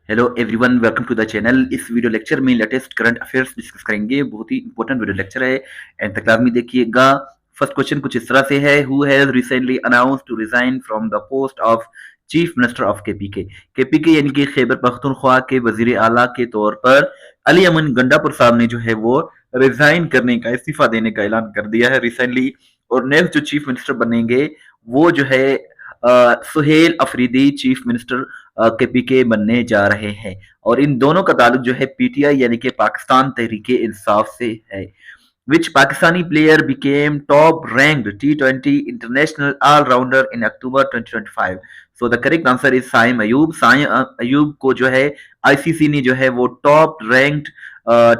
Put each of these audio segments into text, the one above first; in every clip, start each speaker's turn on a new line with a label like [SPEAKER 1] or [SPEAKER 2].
[SPEAKER 1] Hello everyone, welcome to the channel. इस video lecture में latest current affairs discuss करेंगे। बहुत ही इंपॉर्टेंट वीडियो लेक्चर है, एंड तक लाजमी देखिएगा। फर्स्ट क्वेश्चन कुछ इस तरह से है, who has recently announced to resign from the post of chief minister of KPK. KPK यानी कि खैबर पख्तूनख्वा के वजीर आला के तौर पर अली अमन गंडापुर साहब ने जो है वो रिजाइन करने का, इस्तीफा देने का ऐलान कर दिया है रिसेंटली। और नेक्स्ट जो चीफ मिनिस्टर बनेंगे वो जो है Sohail Afridi chief minister KPK बनने जा रहे हैं। और इन दोनों का ताल्लुक जो है पीटीआई यानी कि पाकिस्तान तहरीके इंसाफ से है। Which Pakistani player became top ranked T20 international all-rounder in October 2025? So the correct answer is Saim Ayub. Saim Ayub को जो है आईसीसी ने जो है वो top ranked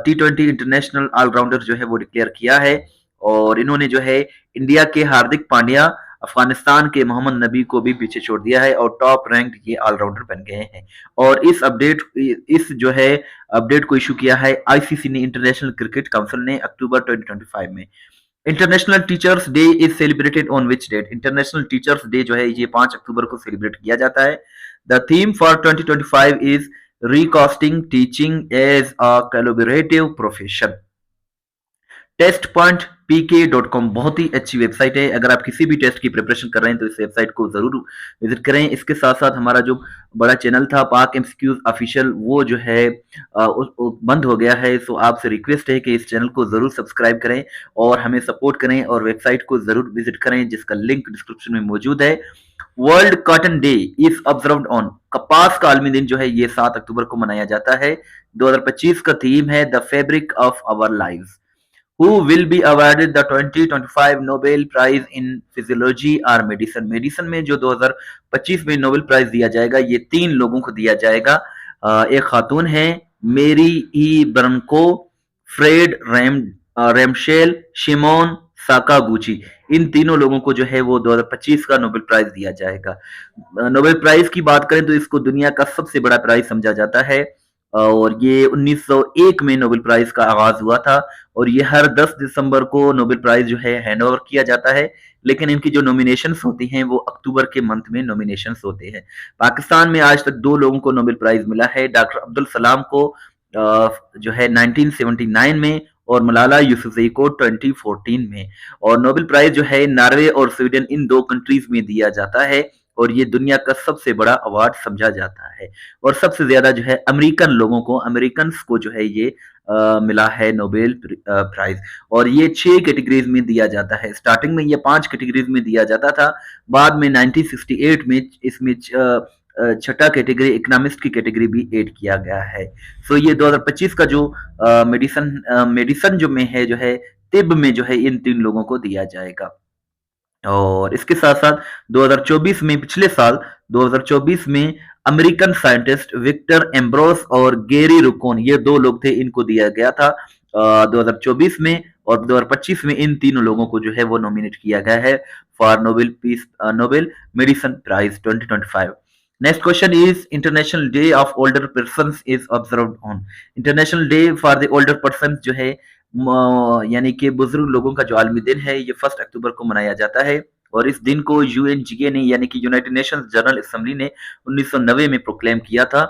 [SPEAKER 1] T20 international allrounder जो है वो डिक्लेयर किया है। और इन्होंने जो है इंडिया के हार्दिक पांड्या, अफगानिस्तान के मोहम्मद नबी को भी पीछे छोड़ दिया है और टॉप रैंक्ड ये ऑलराउंडर बन गए हैं। और इस जो है अपडेट को इशू किया है आईसीसी ने, इंटरनेशनल क्रिकेट काउंसिल ने, अक्टूबर 2025 में। International teachers day is celebrated on which date? International teachers day जो है ये 5 अक्टूबर को सेलिब्रेट किया जाता है। The theme for 2025 is recasting teaching as a collaborative profession. Test point pk.com बहुत ही अच्छी वेबसाइट है। अगर आप किसी भी टेस्ट की प्रिपरेशन कर रहे हैं तो इस वेबसाइट को जरूर विजिट करें। इसके साथ साथ हमारा जो बड़ा चैनल था पाक एमसीक्यूज ऑफिशियल, वो जो है बंद हो गया है। सो आपसे रिक्वेस्ट है कि इस चैनल को जरूर सब्सक्राइब करें और हमें सपोर्ट करें और वेबसाइट को जरूर विजिट करें जिसका लिंक डिस्क्रिप्शन में मौजूद है। World cotton day is observed on. कपास का आलमी दिन जो है ये 7 अक्टूबर को मनाया जाता है। 2025 का थीम है the fabric of our lives. Who will be awarded the 2025 Nobel Prize in Physiology or Medicine? Medicine में जो 2025 में नोबेल प्राइज दिया जाएगा ये 3 लोगों को दिया जाएगा। एक खातून है मेरी ई ब्रनको, फ्रेड रेमशेल, शिमोन साकागुची। इन तीनों लोगों को जो है वो 2025 का नोबेल प्राइज दिया जाएगा। नोबेल प्राइज की बात करें तो इसको दुनिया का सबसे बड़ा प्राइज समझा जाता है और ये 1901 में नोबेल प्राइज का आगाज हुआ था। और ये हर 10 दिसंबर को नोबेल प्राइज जो है हैंड ओवर किया जाता है। लेकिन इनकी जो नॉमिनेशंस होती हैं वो अक्टूबर के मंथ में नॉमिनेशंस होते हैं। पाकिस्तान में आज तक 2 लोगों को नोबेल प्राइज मिला है, डॉक्टर अब्दुल सलाम को जो है 1979 में और मलाला यूसुफजई को 2014 में। और नोबेल प्राइज जो है नॉर्वे और स्वीडन इन 2 कंट्रीज में दिया जाता है और ये दुनिया का सबसे बड़ा अवार्ड समझा जाता है। और सबसे ज्यादा जो है अमेरिकन को जो है ये मिला है नोबेल प्राइज। और ये 6 कैटेगरीज में दिया जाता है। स्टार्टिंग में ये 5 कैटेगरीज में दिया जाता था, बाद में 1968 में इसमें छठा कैटेगरी इकोनॉमिस्ट की कैटेगरी भी ऐड किया गया है। सो ये 2025 का जो मेडिसन जो में है जो है तिब में जो है इन 3 लोगों को दिया जाएगा। और इसके साथ साथ 2024 में, पिछले साल 2024 में अमेरिकन साइंटिस्ट विक्टर एम्ब्रोस और गेरी रुकोन, ये 2 लोग थे, इनको दिया गया था 2024 में। और 2025 में इन तीनों लोगों को जो है वो नॉमिनेट किया गया है for Nobel medicine prize 2025। Next question is international day of older person is observed on. International day for the older person जो है यानी कि बुजुर्ग लोगों का जो आलमी दिन है ये 1 अक्टूबर को मनाया जाता है। और इस दिन को यूएनजीए ने यानी कि यूनाइटेड नेशंस जनरल असेंबली ने 1990 में प्रोक्लेम किया था।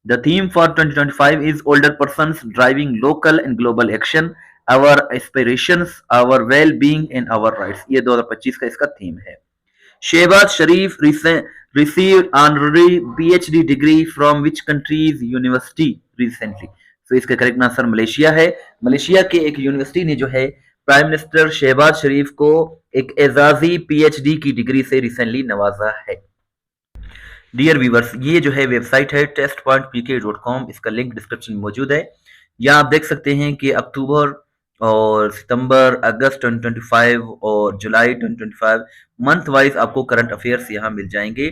[SPEAKER 1] The theme for 2025 is older persons driving local and global action, our aspirations, our well being and our rights. ये 2025 का इसका थीम है। शहबाज शरीफ received honorary PhD degree from which country's university recently? तो इसका करेक्ट आंसर मलेशिया है। Malaysia के एक university ने जो है प्राइम मिनिस्टर शहबाज शरीफ को एक एजाजी पीएचडी की डिग्री से रिसेंटली नवाजा है। डियर व्यूवर्स, ये जो है वेबसाइट है test.pk.com, इसका लिंक डिस्क्रिप्शन में मौजूद है। यहाँ आप देख सकते हैं कि अक्टूबर और सितंबर, अगस्त 2025 और जुलाई 2025 मंथ वाइज आपको करंट अफेयर्स यहाँ मिल जाएंगे।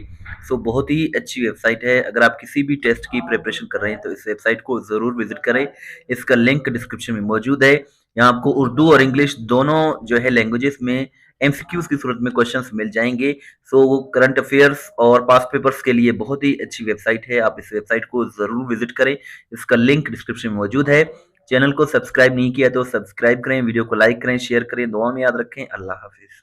[SPEAKER 1] सो बहुत ही अच्छी वेबसाइट है। अगर आप किसी भी टेस्ट की प्रिपरेशन कर रहे हैं तो इस वेबसाइट को ज़रूर विजिट करें। इसका लिंक डिस्क्रिप्शन में मौजूद है। यहाँ आपको उर्दू और इंग्लिश दोनों जो है लैंग्वेजेस में एमसीक्यूज की सूरत में क्वेश्चंस मिल जाएंगे। सो करंट अफेयर्स और पास्ट पेपर्स के लिए बहुत ही अच्छी वेबसाइट है, आप इस वेबसाइट को ज़रूर विजिट करें। इसका लिंक डिस्क्रिप्शन में मौजूद है। चैनल को सब्सक्राइब नहीं किया तो सब्सक्राइब करें, वीडियो को लाइक करें, शेयर करें, दुआ में याद रखें। अल्लाह हाफिज़।